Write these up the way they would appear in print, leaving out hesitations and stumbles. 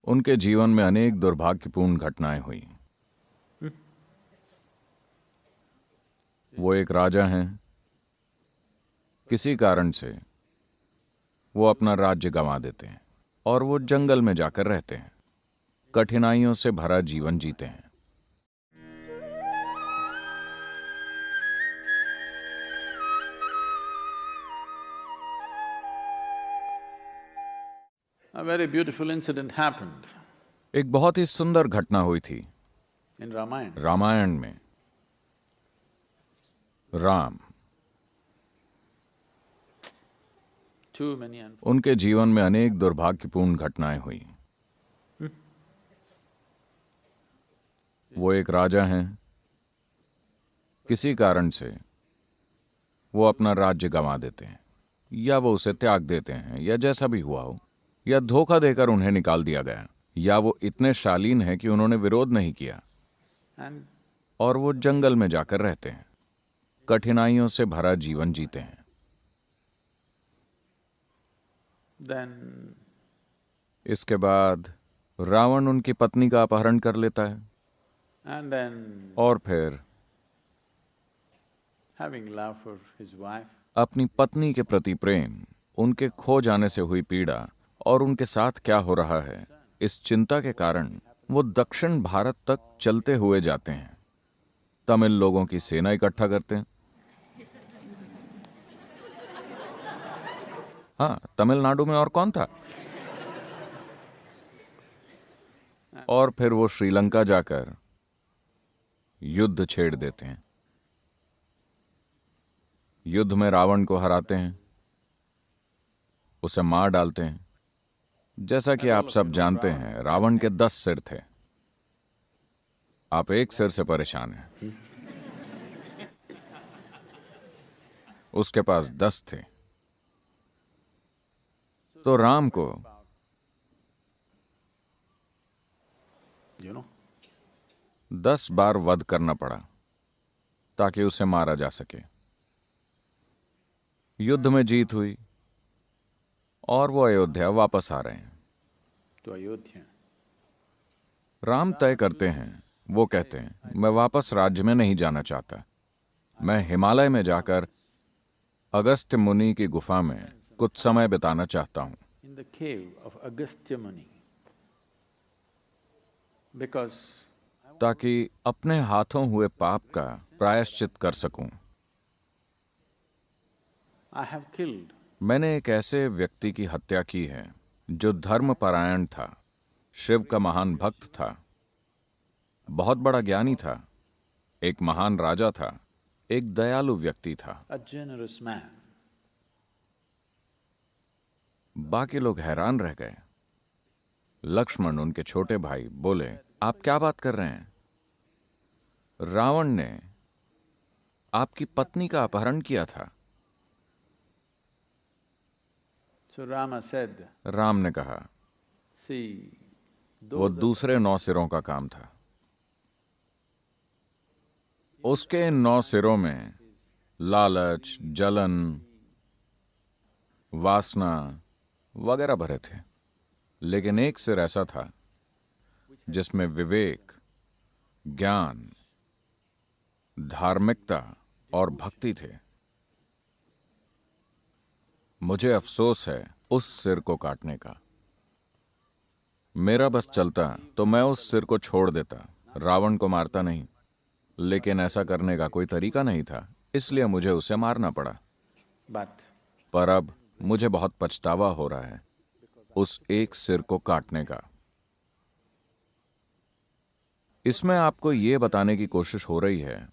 उनके जीवन में अनेक दुर्भाग्यपूर्ण घटनाएं हुई। वो एक राजा हैं। किसी कारण से वो अपना राज्य गंवा देते हैं और वो जंगल में जाकर रहते हैं, कठिनाइयों से भरा जीवन जीते हैं। A very beautiful incident happened एक बहुत ही सुंदर घटना हुई थी in Ramayana. रामायण में। राम, Too many उनके जीवन में अनेक दुर्भाग्यपूर्ण घटनाएं हुई। वो एक राजा हैं। किसी कारण से वो अपना राज्य गंवा देते हैं, या वो उसे त्याग देते हैं, या जैसा भी हुआ हो, या धोखा देकर उन्हें निकाल दिया गया, या वो इतने शालीन हैं कि उन्होंने विरोध नहीं किया and और वो जंगल में जाकर रहते हैं, कठिनाइयों से भरा जीवन जीते हैं। then इसके बाद रावण उनकी पत्नी का अपहरण कर लेता है and then और फिर having love for his wife, अपनी पत्नी के प्रति प्रेम, उनके खो जाने से हुई पीड़ा और उनके साथ क्या हो रहा है, इस चिंता के कारण वो दक्षिण भारत तक चलते हुए जाते हैं। तमिल लोगों की सेना इकट्ठा करते हैं। हाँ, तमिलनाडु में और कौन था। और फिर वो श्रीलंका जाकर युद्ध छेड़ देते हैं। युद्ध में रावण को हराते हैं, उसे मार डालते हैं। जैसा कि आप सब जानते हैं, रावण के 10 सिर थे। आप एक सिर से परेशान हैं, उसके पास 10 थे। तो राम को 10 बार वध करना पड़ा ताकि उसे मारा जा सके। युद्ध में जीत हुई और वो अयोध्या वापस आ रहे हैं। to Ayodhya. राम तय करते हैं, वो कहते हैं, मैं वापस राज्य में नहीं जाना चाहता। मैं हिमालय में जाकर अगस्त्य मुनि की गुफा में कुछ समय बिताना चाहता हूं, In the cave of Agastya Muni, because ताकि अपने हाथों हुए पाप का प्रायश्चित कर सकूं। I have killed मैंने एक ऐसे व्यक्ति की हत्या की है जो धर्मपरायण था, शिव का महान भक्त था, बहुत बड़ा ज्ञानी था, एक महान राजा था, एक दयालु व्यक्ति था। a generous man. बाकी लोग हैरान रह गए। लक्ष्मण, उनके छोटे भाई, बोले, आप क्या बात कर रहे हैं? रावण ने आपकी पत्नी का अपहरण किया था। So Rama said, राम ने कहा, see, वो those दूसरे 9 सिरों का काम था। उसके इन 9 सिरों में लालच, जलन, वासना वगैरह भरे थे, लेकिन एक सिर ऐसा था जिसमें विवेक, ज्ञान, धार्मिकता और भक्ति थे। मुझे अफसोस है उस सिर को काटने का। मेरा बस चलता तो मैं उस सिर को छोड़ देता, रावण को मारता नहीं, लेकिन ऐसा करने का कोई तरीका नहीं था, इसलिए मुझे उसे मारना पड़ा। but पर अब मुझे बहुत पछतावा हो रहा है उस एक सिर को काटने का। इसमें आपको ये बताने की कोशिश हो रही है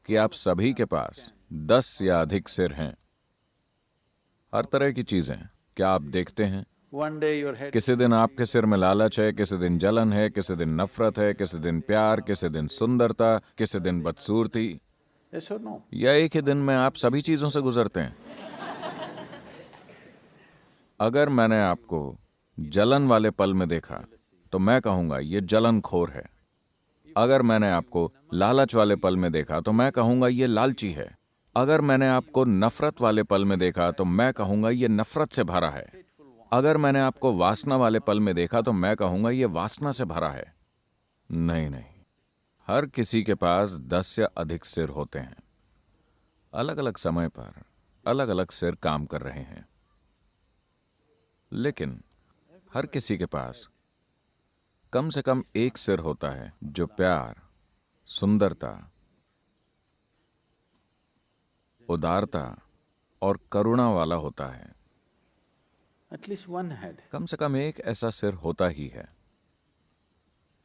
कि आप सभी के पास 10 या अधिक सिर हैं, हर तरह की चीजें। क्या आप देखते हैं, one day your head किसी दिन आपके सिर में लालच है, किसी दिन जलन है, किसी दिन नफरत है, किसी दिन प्यार, किसी दिन सुंदरता, किसी दिन बदसूरती, yes or no? या एक ही दिन में आप सभी चीजों से गुजरते हैं। अगर मैंने आपको जलन वाले पल में देखा तो मैं कहूंगा ये जलनखोर है। अगर मैंने आपको लालच वाले पल में देखा तो मैं कहूंगा ये लालची है। अगर मैंने आपको नफरत वाले पल में देखा तो मैं कहूंगा ये नफरत से भरा है। अगर मैंने आपको वासना वाले पल में देखा तो मैं कहूंगा ये वासना से भरा है। नहीं नहीं, हर किसी के पास 10 या अधिक सिर होते हैं। अलग अलग समय पर अलग अलग सिर काम कर रहे हैं, लेकिन हर किसी के पास कम से कम एक सिर होता है जो प्यार, सुंदरता, उदारता और करुणा वाला होता है। At least one head. कम से कम एक ऐसा सिर होता ही है।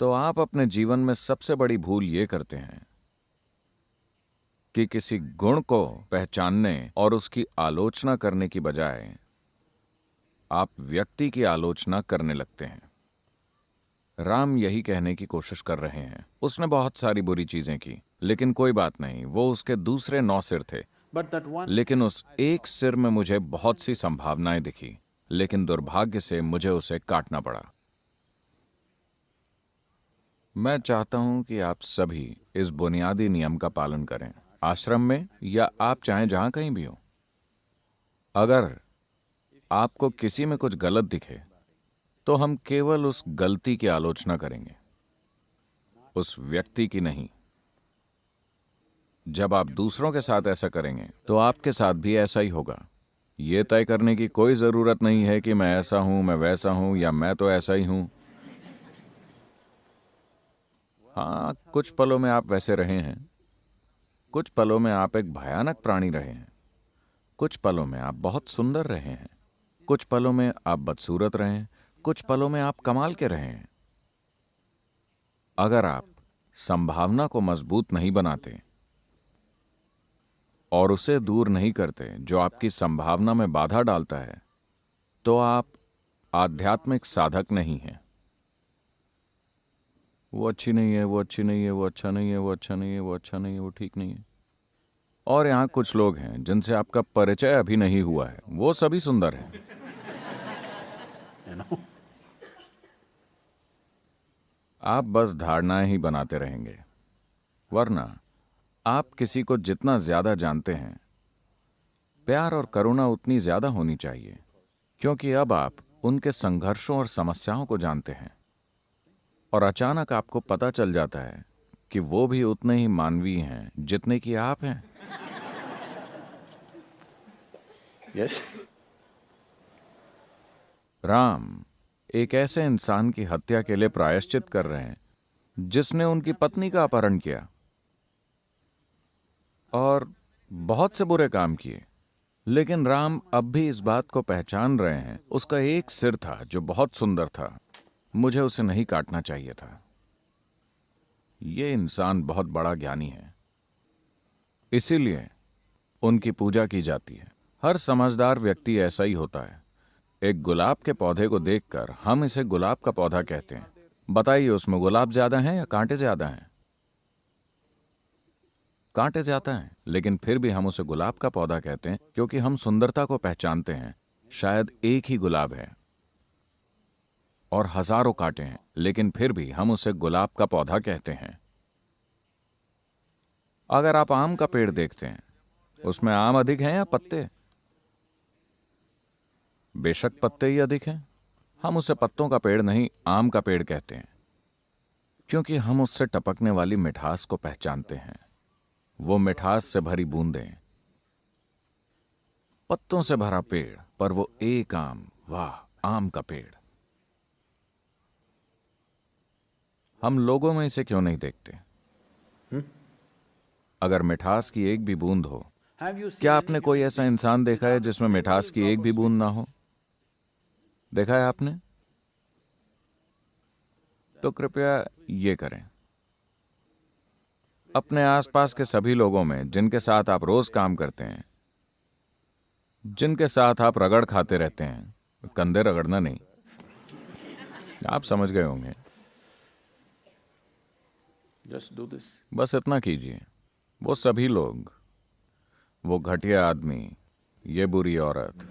तो आप अपने जीवन में सबसे बड़ी भूल ये करते हैं कि किसी गुण को पहचानने और उसकी आलोचना करने की बजाय आप व्यक्ति की आलोचना करने लगते हैं। राम यही कहने की कोशिश कर रहे हैं। उसने बहुत सारी बुरी चीजें की, लेकिन कोई बात नहीं, वो उसके दूसरे 9 सिर थे। But that one, लेकिन उस एक सिर में मुझे बहुत सी संभावनाएं दिखी, लेकिन दुर्भाग्य से मुझे उसे काटना पड़ा। मैं चाहता हूं कि आप सभी इस बुनियादी नियम का पालन करें, आश्रम में या आप चाहें जहां कहीं भी हो। अगर आपको किसी में कुछ गलत दिखे तो हम केवल उस गलती की आलोचना करेंगे, उस व्यक्ति की नहीं। जब आप दूसरों के साथ ऐसा करेंगे तो आपके साथ भी ऐसा ही होगा। यह तय करने की कोई जरूरत नहीं है कि मैं ऐसा हूं, मैं वैसा हूं या मैं तो ऐसा ही हूं। हाँ, कुछ पलों में आप वैसे रहे हैं, कुछ पलों में आप एक भयानक प्राणी रहे हैं, कुछ पलों में आप बहुत सुंदर रहे हैं, कुछ पलों में आप बदसूरत रहे हैं, कुछ पलों में आप कमाल के रहे हैं। अगर आप संभावना को मजबूत नहीं बनाते और उसे दूर नहीं करते जो आपकी संभावना में बाधा डालता है, तो आप आध्यात्मिक साधक नहीं हैं। वो अच्छी नहीं है, वो अच्छी नहीं है, वो अच्छा नहीं है, वो अच्छा नहीं है, वो अच्छा नहीं है, वो ठीक नहीं है। और यहां कुछ लोग हैं जिनसे आपका परिचय अभी नहीं हुआ है, वो सभी सुंदर हैं। you know. आप बस धारणाएं ही बनाते रहेंगे, वरना आप किसी को जितना ज्यादा जानते हैं, प्यार और करुणा उतनी ज्यादा होनी चाहिए, क्योंकि अब आप उनके संघर्षों और समस्याओं को जानते हैं और अचानक आपको पता चल जाता है कि वो भी उतने ही मानवीय हैं जितने कि आप हैं। Yes? राम एक ऐसे इंसान की हत्या के लिए प्रायश्चित कर रहे हैं जिसने उनकी पत्नी का अपहरण किया और बहुत से बुरे काम किए, लेकिन राम अब भी इस बात को पहचान रहे हैं। उसका एक सिर था जो बहुत सुंदर था, मुझे उसे नहीं काटना चाहिए था। यह इंसान बहुत बड़ा ज्ञानी है, इसीलिए उनकी पूजा की जाती है। हर समझदार व्यक्ति ऐसा ही होता है। एक गुलाब के पौधे को देखकर हम इसे गुलाब का पौधा कहते हैं। बताइए, उसमें गुलाब ज्यादा हैं या कांटे ज्यादा हैं? कांटे ज्यादा हैं, लेकिन फिर भी हम उसे गुलाब का पौधा कहते हैं क्योंकि हम सुंदरता को पहचानते हैं। शायद एक ही गुलाब है और हजारों कांटे हैं, लेकिन फिर भी हम उसे गुलाब का पौधा कहते हैं। अगर आप आम का पेड़ देखते हैं, उसमें आम अधिक हैं या पत्ते? बेशक पत्ते ही अधिक हैं। हम उसे पत्तों का पेड़ नहीं, आम का पेड़ कहते हैं, क्योंकि हम उससे टपकने वाली मिठास को पहचानते हैं। वो मिठास से भरी बूंदें, पत्तों से भरा पेड़, पर वो एक आम, वाह, आम का पेड़। हम लोगों में इसे क्यों नहीं देखते? अगर मिठास की एक भी बूंद हो, Have you seen क्या आपने कोई ऐसा इंसान देखा है जिसमें मिठास की एक भी बूंद ना हो? देखा है आपने? तो कृपया ये करें। अपने आसपास के सभी लोगों में जिनके साथ आप रोज काम करते हैं, जिनके साथ आप रगड़ खाते रहते हैं, कंधे रगड़ना नहीं, आप समझ गए होंगे, just do this? बस इतना कीजिए। वो सभी लोग, वो घटिया आदमी, ये बुरी औरत,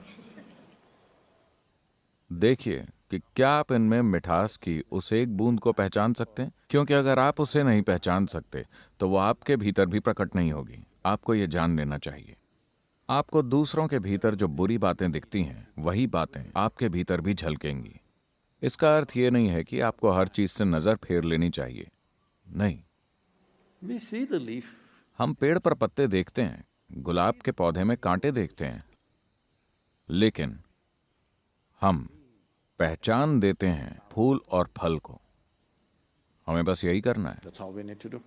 देखिए कि क्या आप इनमें मिठास की उस एक बूंद को पहचान सकते हैं? क्योंकि अगर आप उसे नहीं पहचान सकते तो वो आपके भीतर भी प्रकट नहीं होगी। आपको ये जान लेना चाहिए। आपको दूसरों के भीतर जो बुरी बातें दिखती हैं वही बातें आपके भीतर भी झलकेंगी। इसका अर्थ ये नहीं है कि आपको हर चीज से नजर फेर लेनी चाहिए, नहीं। We see the leaf. हम पेड़ पर पत्ते देखते हैं, गुलाब के पौधे में कांटे देखते हैं, लेकिन हम पहचान देते हैं फूल और फल को। हमें बस यही करना है। That's all we need to do.